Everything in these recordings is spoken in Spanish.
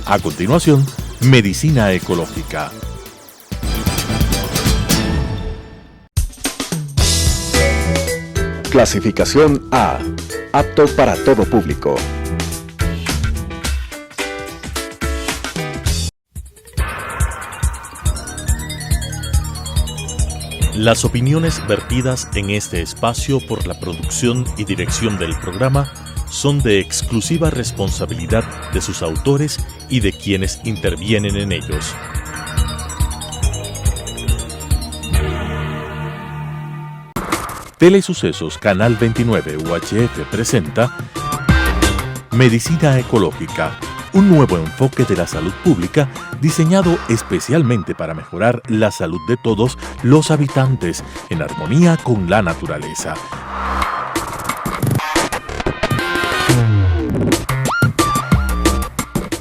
A continuación, Medicina Ecológica. Clasificación A. Apto para todo público. Las opiniones vertidas en este espacio por la producción y dirección del programa son de exclusiva responsabilidad de sus autores y de quienes intervienen en ellos. Telesucesos Canal 29 UHF presenta Medicina Ecológica, un nuevo enfoque de la salud pública diseñado especialmente para mejorar la salud de todos los habitantes en armonía con la naturaleza.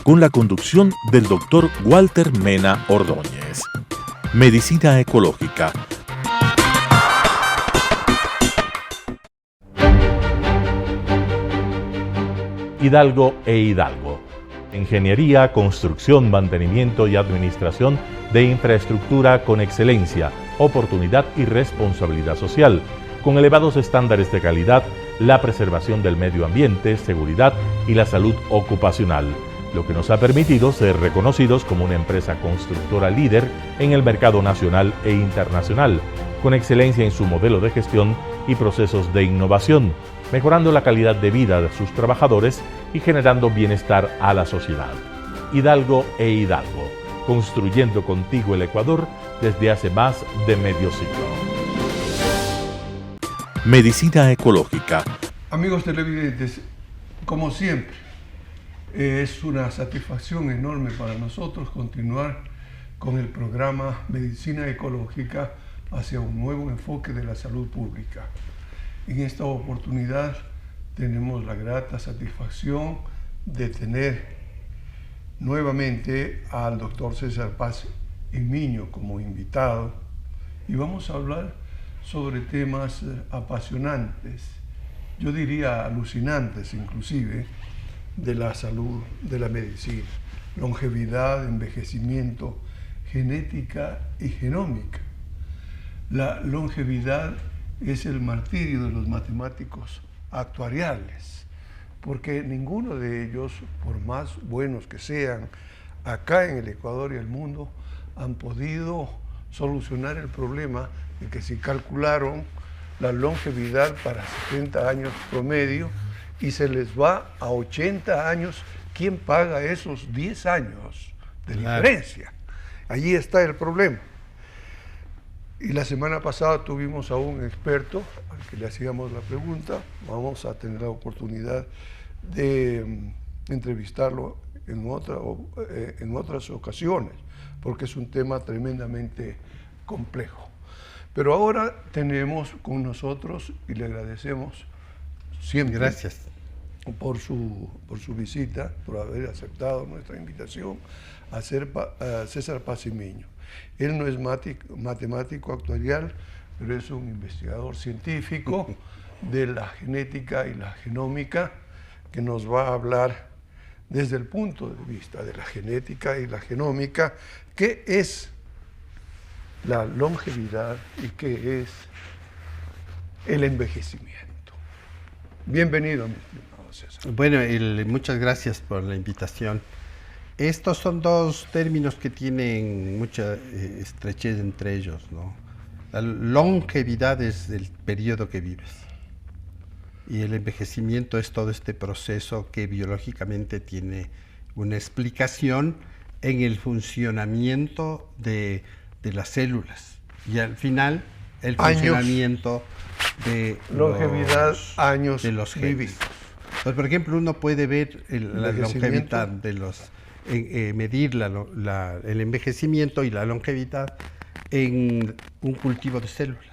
Con la conducción del Dr. Walter Mena Ordóñez. Medicina Ecológica. Hidalgo e Hidalgo. Ingeniería, construcción, mantenimiento y administración de infraestructura con excelencia, oportunidad y responsabilidad social, con elevados estándares de calidad, la preservación del medio ambiente, seguridad y la salud ocupacional, lo que nos ha permitido ser reconocidos como una empresa constructora líder en el mercado nacional e internacional, con excelencia en su modelo de gestión y procesos de innovación, mejorando la calidad de vida de sus trabajadores y generando bienestar a la sociedad. Hidalgo e Hidalgo, construyendo contigo el Ecuador desde hace más de medio siglo. Medicina Ecológica. Amigos televidentes, como siempre, es una satisfacción enorme para nosotros continuar con el programa Medicina Ecológica hacia un nuevo enfoque de la salud pública. En esta oportunidad tenemos la grata satisfacción de tener nuevamente al doctor César Paz y Miño como invitado y vamos a hablar sobre temas apasionantes, yo diría alucinantes inclusive, de la salud, de la medicina, longevidad, envejecimiento, genética y genómica. La longevidad es el martirio de los matemáticos actuariales, porque ninguno de ellos, por más buenos que sean, acá en el Ecuador y el mundo, han podido solucionar el problema de que si calcularon la longevidad para 70 años promedio y se les va a 80 años, ¿quién paga esos 10 años de diferencia? Allí está el problema. Y la semana pasada tuvimos a un experto al que le hacíamos la pregunta. Vamos a tener la oportunidad de entrevistarlo en otras ocasiones, porque es un tema tremendamente complejo. Pero ahora tenemos con nosotros, y le agradecemos siempre. Gracias. Por su visita, por haber aceptado nuestra invitación, a César Paz y Miño. Él no es matemático actuarial, pero es un investigador científico de la genética y la genómica, que nos va a hablar desde el punto de vista de la genética y la genómica, qué es la longevidad y qué es el envejecimiento. Bienvenido, mi estimado César. Bueno, muchas gracias por la invitación. Estos son dos términos que tienen mucha estrechez entre ellos, ¿no? La longevidad es el periodo que vives y el envejecimiento es todo este proceso que biológicamente tiene una explicación en el funcionamiento de las células y al final el funcionamiento de longevidad, años de los genes. Vividos. Pues, por ejemplo, uno puede ver la longevidad de los medir el envejecimiento y la longevidad en un cultivo de células.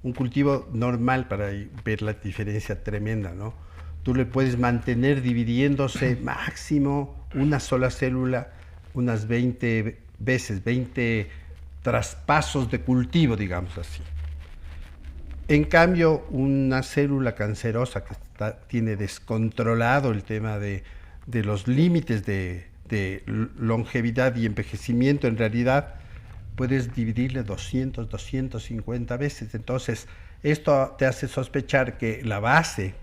Un cultivo normal, para ver la diferencia tremenda, ¿no? Tú le puedes mantener dividiéndose máximo una sola célula unas 20 veces, 20 traspasos de cultivo, digamos así. En cambio, una célula cancerosa que tiene descontrolado el tema de los límites de de longevidad y envejecimiento, en realidad puedes dividirle 200, 250 veces. Entonces, esto te hace sospechar que la base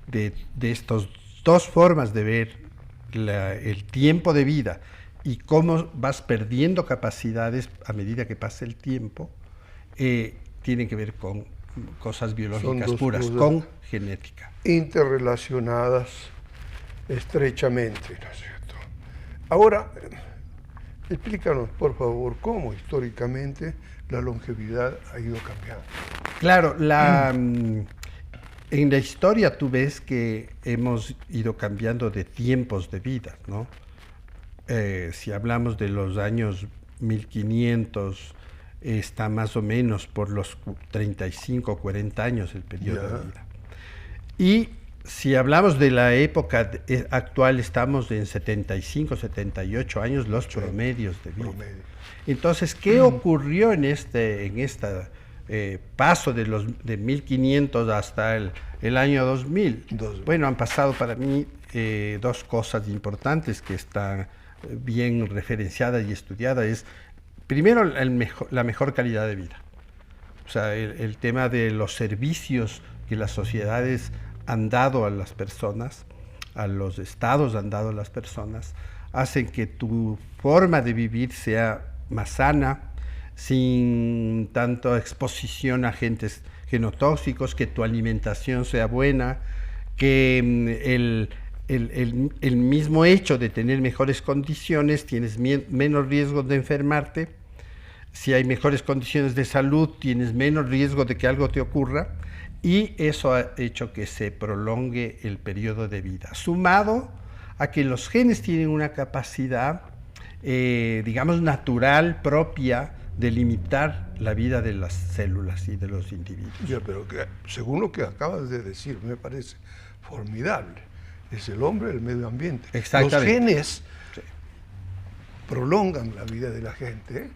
de estas dos formas de ver el tiempo de vida y cómo vas perdiendo capacidades a medida que pasa el tiempo, tienen que ver con cosas biológicas puras, con genética. Interrelacionadas estrechamente, ¿no es cierto? Ahora, explícanos, por favor, cómo históricamente la longevidad ha ido cambiando. Claro, en la historia tú ves que hemos ido cambiando de tiempos de vida, ¿no? Si hablamos de los años 1500, está más o menos por los 35 o 40 años el periodo de vida. Y si hablamos de la época actual, estamos en 75, 78 años los promedios de vida. Entonces, ¿qué ocurrió en este paso de 1500 hasta el año 2000? Bueno, han pasado para mí dos cosas importantes que están bien referenciadas y estudiadas. Primero, la mejor calidad de vida. O sea, el tema de los servicios que las sociedades han dado a las personas, a los estados han dado a las personas, hacen que tu forma de vivir sea más sana, sin tanta exposición a agentes genotóxicos, que tu alimentación sea buena, que el mismo hecho de tener mejores condiciones, tienes menos riesgo de enfermarte. Si hay mejores condiciones de salud, tienes menos riesgo de que algo te ocurra, y eso ha hecho que se prolongue el periodo de vida, sumado a que los genes tienen una capacidad, digamos, natural, propia, de limitar la vida de las células y de los individuos. Ya, pero según lo que acabas de decir, me parece formidable. Es el hombre del medio ambiente. Exactamente. Los genes prolongan la vida de la gente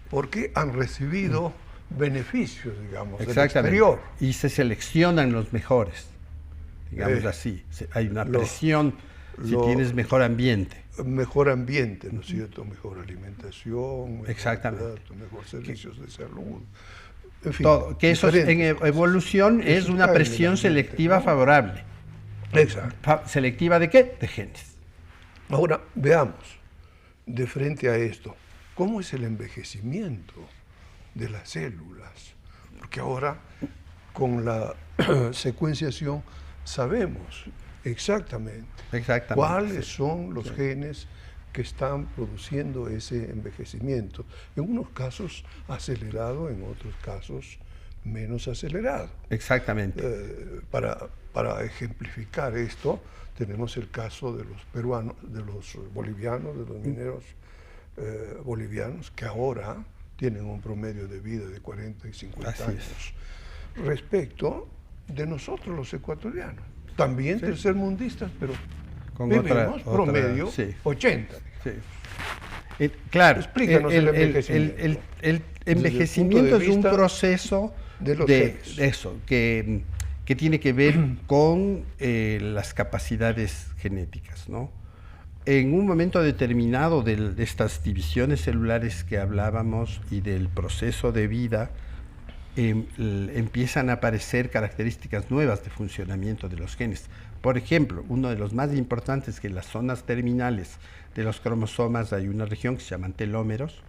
porque han recibido beneficios, digamos, del exterior. Y se seleccionan los mejores, digamos así. Hay una presión si tienes mejor ambiente. Mejor ambiente, ¿no es cierto? Mejor alimentación, mejor servicios de salud. En fin, todo, que eso en evolución es una presión selectiva favorable. Exacto. ¿Selectiva de qué? De genes. Ahora, veamos, de frente a esto, ¿cómo es el envejecimiento de las células? Porque ahora, con la secuenciación, sabemos exactamente cuáles son los genes que están produciendo ese envejecimiento. En unos casos acelerado, en otros casos menos acelerado. Exactamente. Para ejemplificar esto, tenemos el caso de los peruanos, de los bolivianos, de los mineros bolivianos, que ahora tienen un promedio de vida de 40 y 50 años, respecto de nosotros los ecuatorianos. También tercermundistas, pero con vivimos promedio 80. Claro, explícanos el envejecimiento. El envejecimiento es un proceso de eso, que tiene que ver con las capacidades genéticas, ¿no? En un momento determinado de estas divisiones celulares que hablábamos y del proceso de vida, empiezan a aparecer características nuevas de funcionamiento de los genes. Por ejemplo, uno de los más importantes, que en las zonas terminales de los cromosomas hay una región que se llaman telómeros.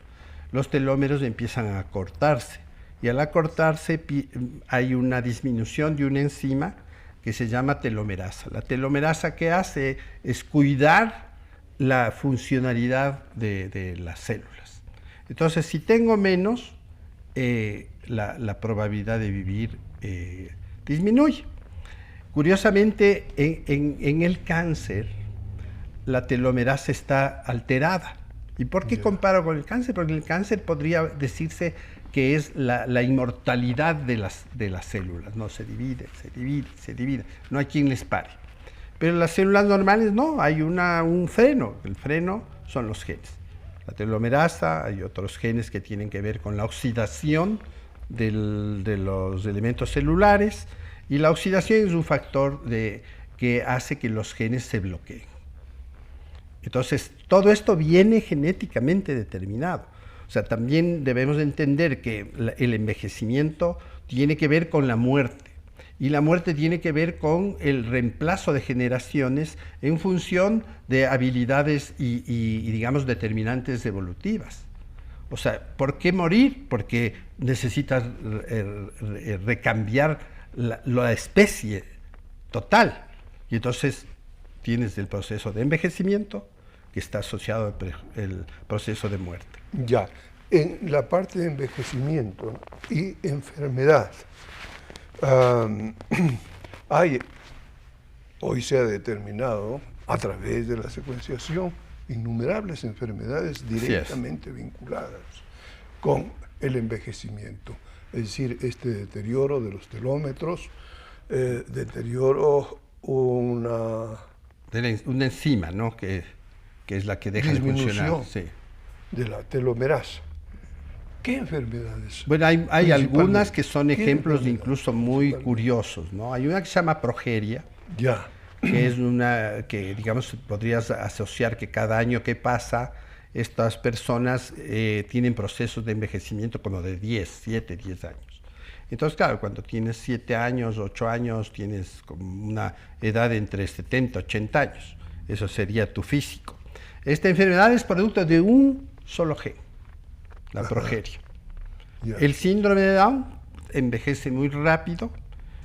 Los telómeros empiezan a acortarse, y al acortarse hay una disminución de una enzima que se llama telomerasa. La telomerasa, ¿qué hace? Es cuidar la funcionalidad de las células. Entonces, si tengo menos, la probabilidad de vivir disminuye. Curiosamente, en el cáncer, la telomerasa está alterada. ¿Y por qué comparo con el cáncer? Porque el cáncer podría decirse que es la inmortalidad de las células, ¿no? Se divide, no hay quien les pare. Pero las células normales no, hay un freno. El freno son los genes. La telomerasa, hay otros genes que tienen que ver con la oxidación de los elementos celulares, y la oxidación es un factor que hace que los genes se bloqueen. Entonces, todo esto viene genéticamente determinado. O sea, también debemos entender que el envejecimiento tiene que ver con la muerte. Y la muerte tiene que ver con el reemplazo de generaciones en función de habilidades y digamos, determinantes evolutivas. O sea, ¿por qué morir? Porque necesitas recambiar la especie total. Y entonces tienes el proceso de envejecimiento que está asociado al proceso de muerte. Ya, en la parte de envejecimiento y enfermedad, hoy se ha determinado a través de la secuenciación innumerables enfermedades directamente vinculadas con el envejecimiento. Es decir, este deterioro de los telómetros, deterioro una enzima, ¿no? Que es la que deja de funcionar. Sí. De la telomerasa. ¿Qué enfermedades? Bueno, hay algunas que son ejemplos incluso muy curiosos, ¿no? Hay una que se llama progeria, que es una que, digamos, podrías asociar que cada año que pasa, estas personas tienen procesos de envejecimiento como de 7, 10 años. Entonces, claro, cuando tienes 7 años, 8 años, tienes como una edad entre 70 y 80 años. Eso sería tu físico. Esta enfermedad es producto de un solo gen, la progeria. El síndrome de Down envejece muy rápido,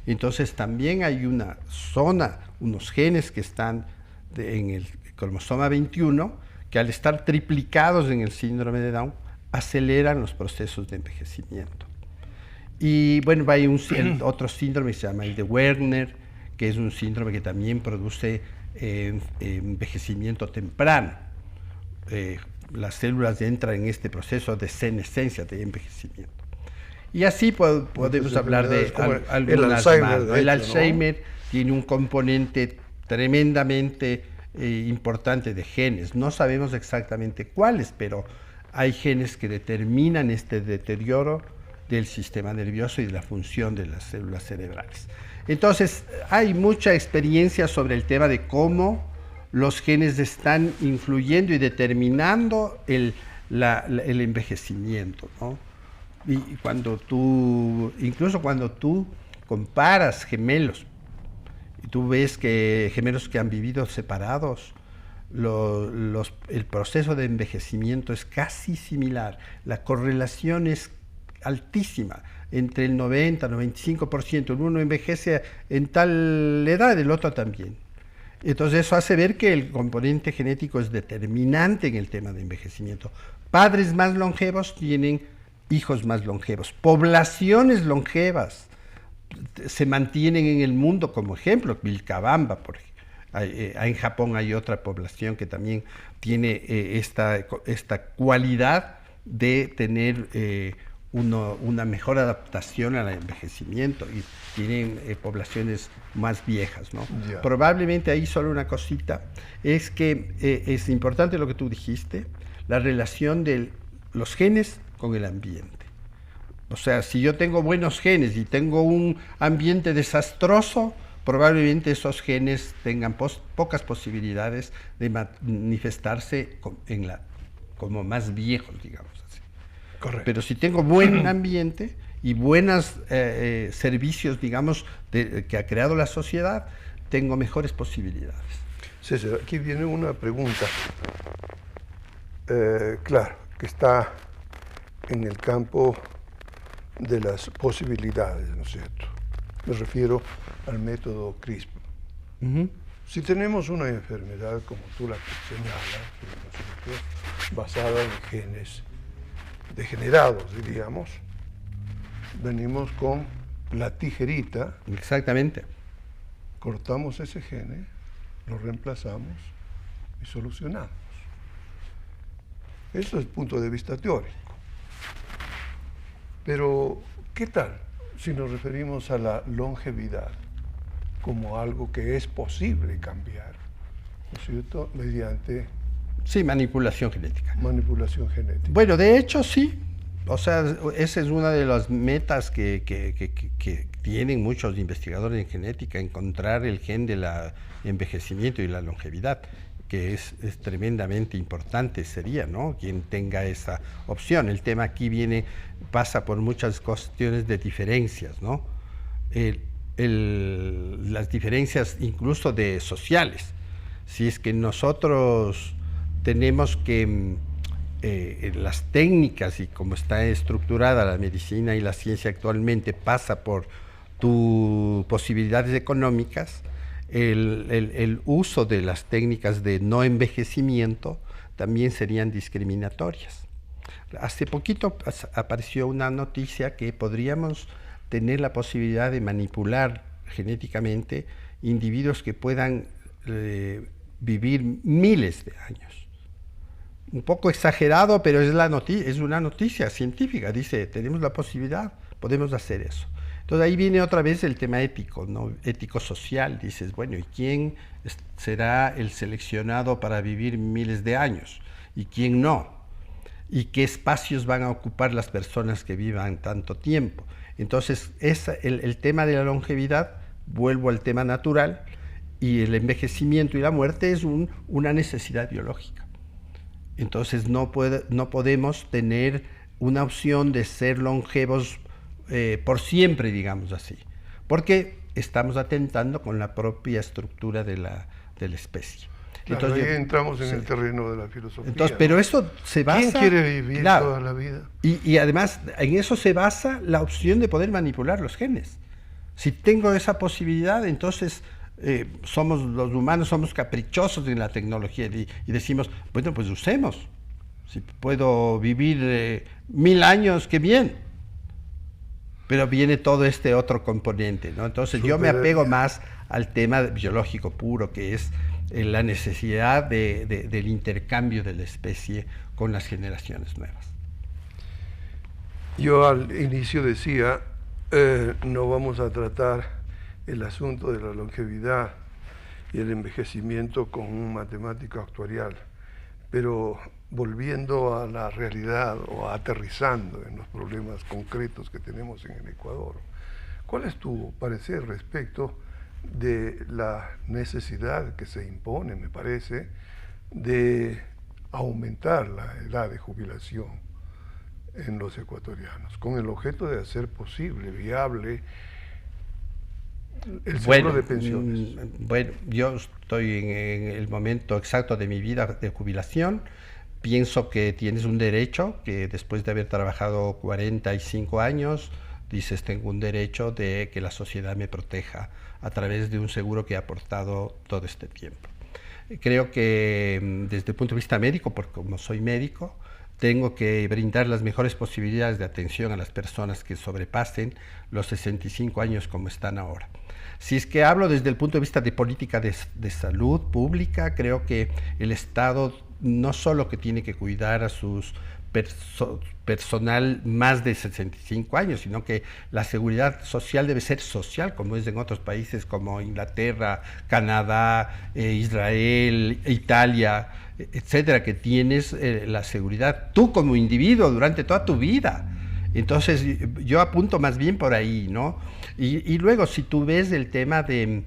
entonces también hay una zona, unos genes que están en el cromosoma 21, que al estar triplicados en el síndrome de Down, aceleran los procesos de envejecimiento. Y bueno, hay otro síndrome que se llama el de Werner, que es un síndrome que también produce envejecimiento temprano. Las células entran en este proceso de senescencia, de envejecimiento. Y así podemos hablar de algunas más. El Alzheimer tiene un componente tremendamente importante de genes. No sabemos exactamente cuáles, pero hay genes que determinan este deterioro del sistema nervioso y de la función de las células cerebrales. Entonces, hay mucha experiencia sobre el tema de cómo los genes están influyendo y determinando el envejecimiento, ¿no? Y incluso cuando tú comparas gemelos, y tú ves que gemelos que han vivido separados, el proceso de envejecimiento es casi similar. La correlación es altísima, entre el 90-95%. El uno envejece en tal edad, el otro también. Entonces eso hace ver que el componente genético es determinante en el tema de envejecimiento. Padres más longevos tienen hijos más longevos. Poblaciones longevas se mantienen en el mundo, como ejemplo, Vilcabamba, por ejemplo. En Japón hay otra población que también tiene esta cualidad de tener una mejor adaptación al envejecimiento y tienen poblaciones más viejas, ¿no? Probablemente ahí solo una cosita, es que es importante lo que tú dijiste, la relación de los genes con el ambiente. O sea, si yo tengo buenos genes y tengo un ambiente desastroso, probablemente esos genes tengan pocas posibilidades de manifestarse como más viejos, digamos así. Correcto. Pero si tengo buen ambiente y buenos servicios, digamos, que ha creado la sociedad, tengo mejores posibilidades. César, aquí viene una pregunta, claro, que está en el campo de las posibilidades, ¿no es cierto? Me refiero al método CRISPR. Si tenemos una enfermedad, como tú la señalas, ¿no es cierto?, basada en genes degenerados, diríamos, venimos con la tijerita. Exactamente. Cortamos ese gene, lo reemplazamos y solucionamos. Eso es el punto de vista teórico. Pero, ¿qué tal si nos referimos a la longevidad como algo que es posible cambiar, ¿no es cierto?, mediante... Sí, manipulación genética. Manipulación genética. Bueno, de hecho sí. O sea, esa es una de las metas que tienen muchos investigadores en genética, encontrar el gen del envejecimiento y la longevidad. que es tremendamente importante sería, ¿no?, quien tenga esa opción. El tema aquí pasa por muchas cuestiones de diferencias, ¿no? Las diferencias incluso de sociales. Si es que nosotros tenemos que las técnicas y como está estructurada la medicina y la ciencia actualmente pasa por tus posibilidades económicas, el uso de las técnicas de no envejecimiento también serían discriminatorias. Hace poquito apareció una noticia que podríamos tener la posibilidad de manipular genéticamente individuos que puedan vivir miles de años. Un poco exagerado, pero es una noticia científica. Dice, tenemos la posibilidad, podemos hacer eso. Entonces ahí viene otra vez el tema ético, ¿no? Ético-social. Dices, bueno, ¿y quién será el seleccionado para vivir miles de años? ¿Y quién no? ¿Y qué espacios van a ocupar las personas que vivan tanto tiempo? Entonces, el tema de la longevidad, vuelvo al tema natural, y el envejecimiento y la muerte es una necesidad biológica. Entonces no podemos tener una opción de ser longevos por siempre, digamos así, porque estamos atentando con la propia estructura de la especie. Claro, entonces, ahí entramos en el terreno de la filosofía. Entonces, pero eso se basa... ¿Quién quiere vivir toda la vida? Y además, en eso se basa la opción de poder manipular los genes. Si tengo esa posibilidad, entonces los humanos somos caprichosos en la tecnología y decimos, bueno, pues usemos. Si puedo vivir 1000 años, qué bien. Pero viene todo este otro componente, ¿no? Entonces yo me apego más al tema biológico puro, que es la necesidad del intercambio de la especie con las generaciones nuevas. Yo al inicio decía, no vamos a tratar el asunto de la longevidad y el envejecimiento con un matemático actuarial, pero volviendo a la realidad o aterrizando en los problemas concretos que tenemos en el Ecuador, ¿cuál es tu parecer respecto de la necesidad que se impone, me parece, de aumentar la edad de jubilación en los ecuatorianos, con el objeto de hacer posible, viable, el seguro de pensiones? Bueno, yo estoy en el momento exacto de mi vida de jubilación. Pienso que tienes un derecho, que después de haber trabajado 45 años, dices, tengo un derecho de que la sociedad me proteja a través de un seguro que he aportado todo este tiempo. Creo que desde el punto de vista médico, porque como soy médico, tengo que brindar las mejores posibilidades de atención a las personas que sobrepasen los 65 años como están ahora. Si es que hablo desde el punto de vista de política de salud pública, creo que el Estado no solo que tiene que cuidar a sus personal más de 65 años, sino que la seguridad social debe ser social, como es en otros países como Inglaterra, Canadá, Israel, Italia, etcétera, que tienes la seguridad tú como individuo durante toda tu vida. Entonces yo apunto más bien por ahí, ¿no? Y luego si tú ves el tema de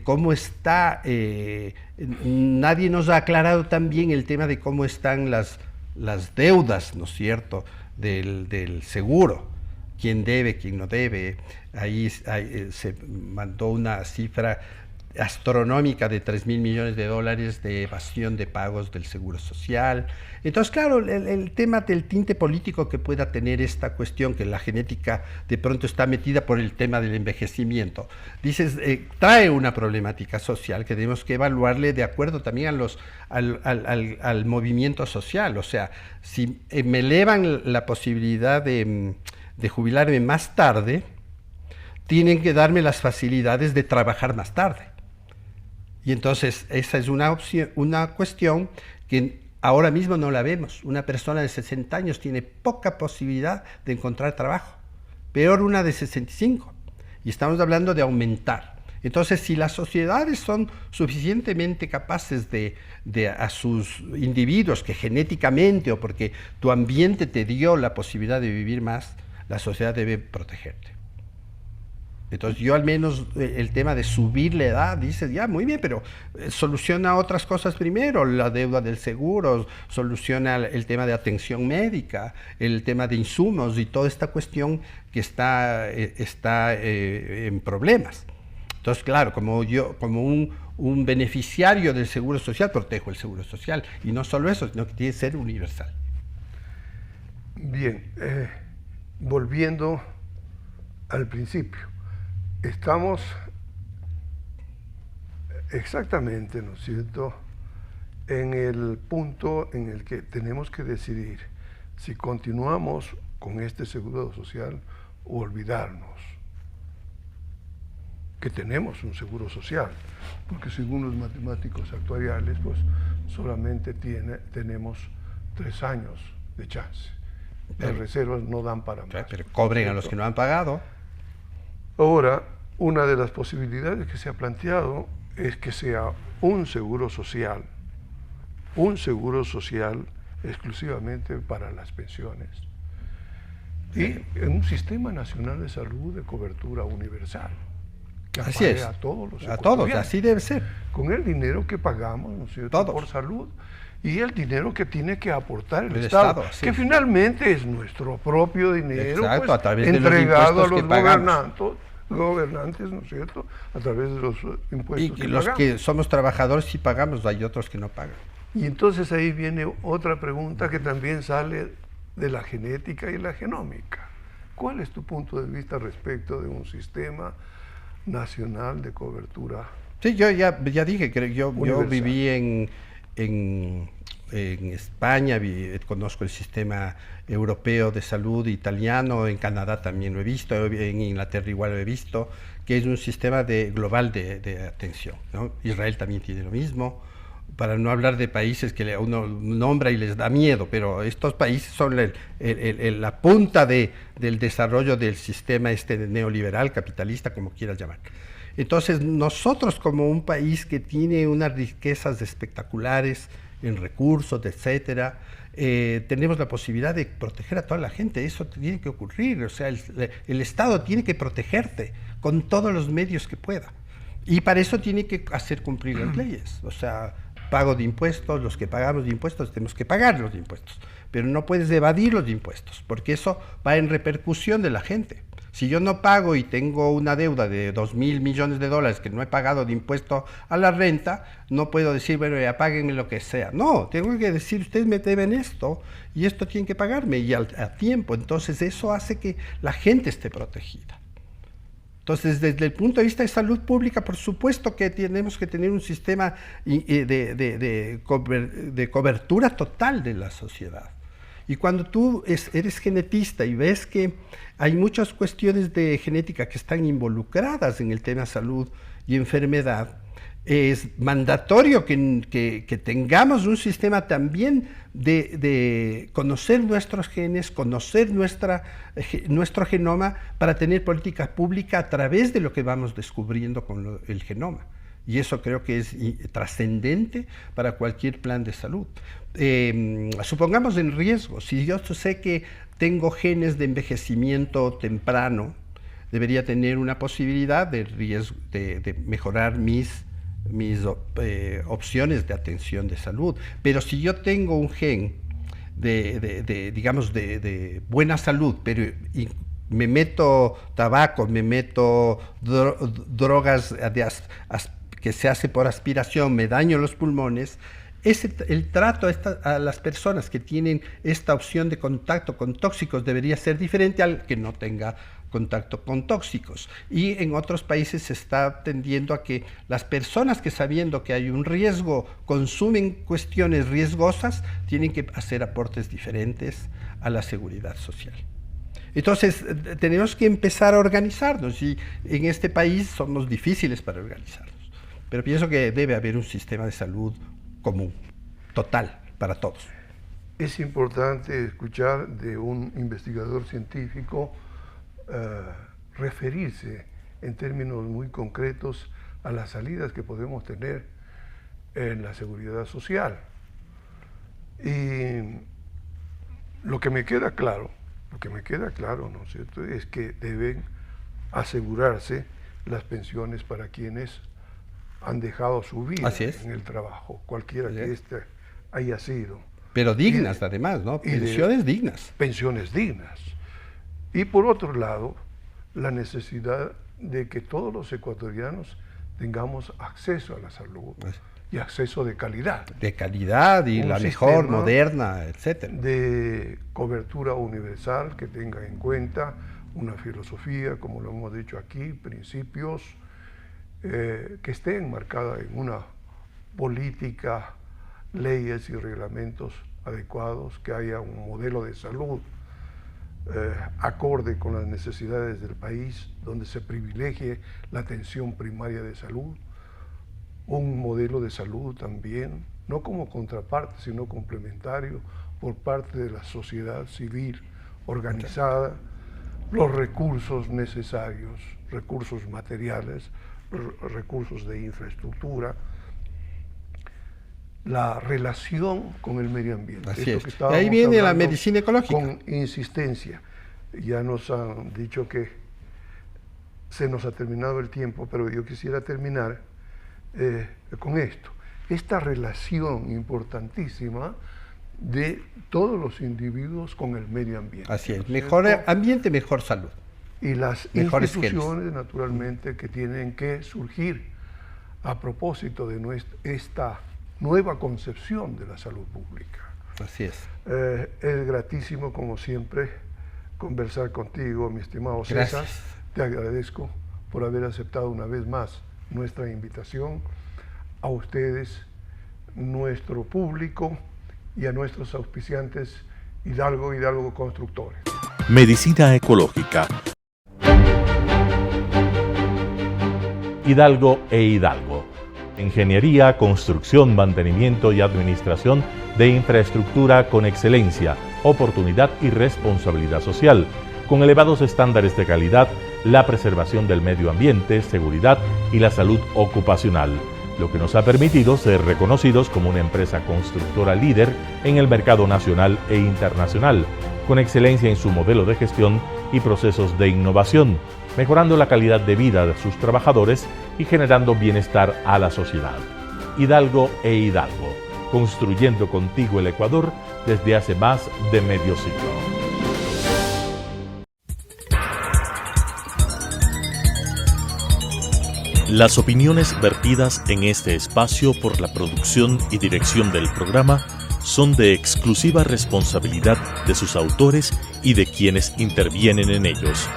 cómo está, nadie nos ha aclarado también el tema de cómo están las deudas, ¿no es cierto?, del seguro, quién debe, quién no debe. Ahí se mandó una cifra astronómica de $3.000 millones de evasión de pagos del Seguro Social. Entonces, claro, el tema del tinte político que pueda tener esta cuestión, que la genética de pronto está metida por el tema del envejecimiento, dices, trae una problemática social que tenemos que evaluarle de acuerdo también al movimiento social. O sea, si me elevan la posibilidad de jubilarme más tarde, tienen que darme las facilidades de trabajar más tarde. Y entonces esa es una opción, una cuestión que ahora mismo no la vemos. Una persona de 60 años tiene poca posibilidad de encontrar trabajo, peor una de 65, y estamos hablando de aumentar. Entonces, si las sociedades son suficientemente capaces de a sus individuos que genéticamente o porque tu ambiente te dio la posibilidad de vivir más, la sociedad debe protegerte. Entonces yo al menos el tema de subir la edad, dices, ya, muy bien, pero soluciona otras cosas primero, la deuda del seguro, soluciona el tema de atención médica, el tema de insumos y toda esta cuestión que está en problemas. Entonces, claro, como un beneficiario del seguro social, protejo el seguro social. Y no solo eso, sino que tiene que ser universal. Bien, volviendo al principio. Estamos exactamente, ¿no es cierto?, en el punto en el que tenemos que decidir si continuamos con este seguro social o olvidarnos que tenemos un seguro social, porque según los matemáticos actuariales, pues solamente tenemos 3 años de chance. Las reservas no dan para más. Pero cobren a los que no han pagado. Ahora, una de las posibilidades que se ha planteado es que sea un seguro social exclusivamente para las pensiones y en un sistema nacional de salud de cobertura universal que ampare a todos los ecuatorianos. A todos, así debe ser. Con el dinero que pagamos, ¿no es cierto?, todos, por salud, y el dinero que tiene que aportar el Estado, que finalmente es nuestro propio dinero. Exacto, pues, a través entregado de los impuestos a los gobernantes, ¿no es cierto?, a través de los impuestos y que los pagamos. que somos trabajadores sí pagamos, hay otros que no pagan. Y entonces ahí viene otra pregunta que también sale de la genética y la genómica. ¿Cuál es tu punto de vista respecto de un sistema nacional de cobertura? Sí, yo ya dije que yo viví en España, conozco el sistema europeo de salud italiano, en Canadá también lo he visto, en Inglaterra igual lo he visto, que es un sistema global de atención, ¿no? Israel también tiene lo mismo, para no hablar de países que uno nombra y les da miedo, pero estos países son la punta del desarrollo del sistema neoliberal, capitalista, como quieras llamar. Entonces, nosotros como un país que tiene unas riquezas espectaculares en recursos, etcétera, tenemos la posibilidad de proteger a toda la gente. Eso tiene que ocurrir. O sea, el Estado tiene que protegerte con todos los medios que pueda. Y para eso tiene que hacer cumplir las leyes. O sea, pago de impuestos, los que pagamos de impuestos tenemos que pagar los impuestos. Pero no puedes evadir los impuestos, porque eso va en repercusión de la gente. Si yo no pago y tengo una deuda de $2.000 millones que no he pagado de impuesto a la renta, no puedo decir, bueno, ya páguenme lo que sea. No, tengo que decir, ustedes me deben esto y esto tienen que pagarme y a tiempo. Entonces eso hace que la gente esté protegida. Entonces, desde el punto de vista de salud pública, por supuesto que tenemos que tener un sistema de cobertura total de la sociedad. Y cuando tú eres genetista y ves que hay muchas cuestiones de genética que están involucradas en el tema salud y enfermedad, es mandatorio que tengamos un sistema también de conocer nuestros genes, conocer nuestro genoma para tener política pública a través de lo que vamos descubriendo con el genoma. Y eso creo que es trascendente para cualquier plan de salud. Supongamos en riesgo, si yo sé que tengo genes de envejecimiento temprano, debería tener una posibilidad de mejorar mis opciones de atención de salud. Pero si yo tengo un gen de buena salud, pero me meto tabaco, me meto drogas que se hace por aspiración, me daño los pulmones, el trato a las personas que tienen esta opción de contacto con tóxicos debería ser diferente al que no tenga contacto con tóxicos. Y en otros países se está tendiendo a que las personas que, sabiendo que hay un riesgo, consumen cuestiones riesgosas, tienen que hacer aportes diferentes a la seguridad social. Entonces, tenemos que empezar a organizarnos, y en este país somos difíciles para organizarnos. Pero pienso que debe haber un sistema de salud común, total, para todos. Es importante escuchar de un investigador científico referirse en términos muy concretos a las salidas que podemos tener en la seguridad social. Y lo que me queda claro, ¿no es cierto?, es que deben asegurarse las pensiones para quienes han dejado su vida en el trabajo, cualquiera que éste haya sido. Pero dignas además, ¿no? Pensiones dignas. Pensiones dignas. Y por otro lado, la necesidad de que todos los ecuatorianos tengamos acceso a la salud y acceso de calidad. De calidad y la mejor, moderna, etcétera. De cobertura universal que tenga en cuenta una filosofía, como lo hemos dicho aquí, principios que estén enmarcadas en una política, leyes y reglamentos adecuados, que haya un modelo de salud acorde con las necesidades del país, donde se privilegie la atención primaria de salud, un modelo de salud también, no como contraparte, sino complementario por parte de la sociedad civil organizada, los recursos necesarios, recursos materiales, recursos de infraestructura, la relación con el medio ambiente. Así es. Y ahí viene la medicina ecológica. Con insistencia. Ya nos han dicho que se nos ha terminado el tiempo, pero yo quisiera terminar con esto. Esta relación importantísima de todos los individuos con el medio ambiente. Así es. Mejor ambiente, mejor salud. Y las instituciones, naturalmente, que tienen que surgir a propósito de esta nueva concepción de la salud pública. Así es. Es gratísimo, como siempre, conversar contigo, mi estimado César. Gracias. Te agradezco por haber aceptado una vez más nuestra invitación. A ustedes, nuestro público, y a nuestros auspiciantes Hidalgo Constructores. Medicina ecológica. Hidalgo e Hidalgo. Ingeniería, construcción, mantenimiento y administración de infraestructura con excelencia, oportunidad y responsabilidad social, con elevados estándares de calidad, la preservación del medio ambiente, seguridad y la salud ocupacional, lo que nos ha permitido ser reconocidos como una empresa constructora líder en el mercado nacional e internacional, con excelencia en su modelo de gestión y procesos de innovación, mejorando la calidad de vida de sus trabajadores y generando bienestar a la sociedad. Hidalgo e Hidalgo, construyendo contigo el Ecuador desde hace más de medio siglo. Las opiniones vertidas en este espacio por la producción y dirección del programa son de exclusiva responsabilidad de sus autores y de quienes intervienen en ellos.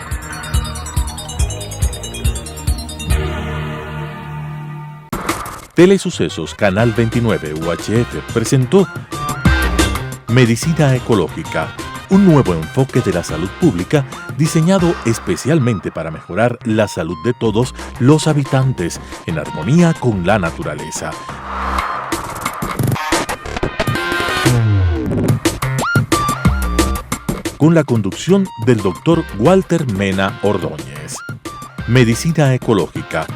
Telesucesos Canal 29 UHF presentó Medicina Ecológica, un nuevo enfoque de la salud pública diseñado especialmente para mejorar la salud de todos los habitantes en armonía con la naturaleza. Con la conducción del Dr. Walter Mena Ordóñez. Medicina Ecológica,